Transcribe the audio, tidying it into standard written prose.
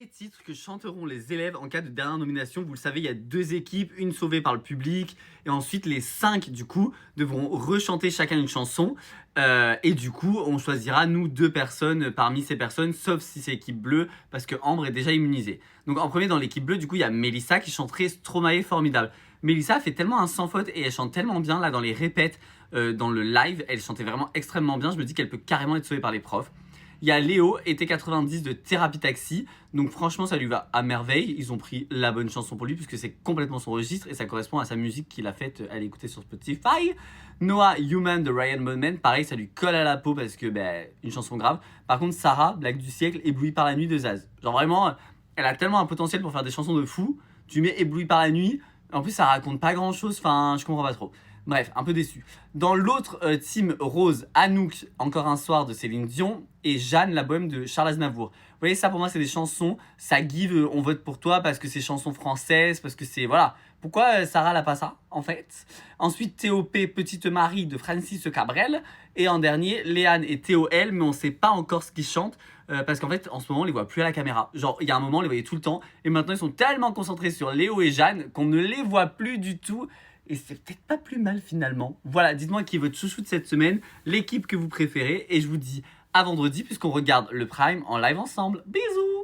Les titres que chanteront les élèves en cas de dernière nomination, vous le savez, il y a 2 équipes, une sauvée par le public, et ensuite les 5 du coup devront rechanter chacun une chanson, et du coup on choisira nous 2 personnes parmi ces personnes, sauf si c'est équipe bleue, parce que Ambre est déjà immunisée. Donc en premier dans l'équipe bleue, du coup il y a Mélissa qui chanterait Stromae formidable. Mélissa fait tellement un sans faute et elle chante tellement bien là dans les répètes, dans le live, elle chantait vraiment extrêmement bien, je me dis qu'elle peut carrément être sauvée par les profs. Il y a Léo, été 90 de Thérapie Taxi. Donc franchement, ça lui va à merveille. Ils ont pris la bonne chanson pour lui puisque c'est complètement son registre et ça correspond à sa musique qu'il a faite à l'écouter sur Spotify. Noah, Human de Ryan Moonman, pareil, ça lui colle à la peau parce que une chanson grave. Par contre, Sarah, Blague du siècle, Ébloui par la nuit de Zaz. Genre vraiment, elle a tellement un potentiel pour faire des chansons de fou. Tu mets Ébloui par la nuit. En plus, ça raconte pas grand chose. Enfin, je comprends pas trop. Bref, un peu déçu. Dans l'autre team rose, Anouk, Encore un soir de Céline Dion, et Jeanne, la bohème de Charles Aznavour. Vous voyez, ça pour moi, c'est des chansons. Ça give, on vote pour toi parce que c'est chansons françaises, parce que c'est. Voilà. Pourquoi Sarah n'a pas ça, en fait? Ensuite, TOP, Petite Marie de Francis Cabrel. Et en dernier, Léane et TOL, mais on sait pas encore ce qu'ils chantent. Parce qu'en fait, en ce moment, on les voit plus à la caméra. Genre, il y a un moment, on les voyait tout le temps. Et maintenant, ils sont tellement concentrés sur Léo et Jeanne qu'on ne les voit plus du tout. Et c'est peut-être pas plus mal finalement. Voilà, dites-moi qui est votre chouchou de cette semaine, l'équipe que vous préférez. Et je vous dis à vendredi puisqu'on regarde le Prime en live ensemble. Bisous!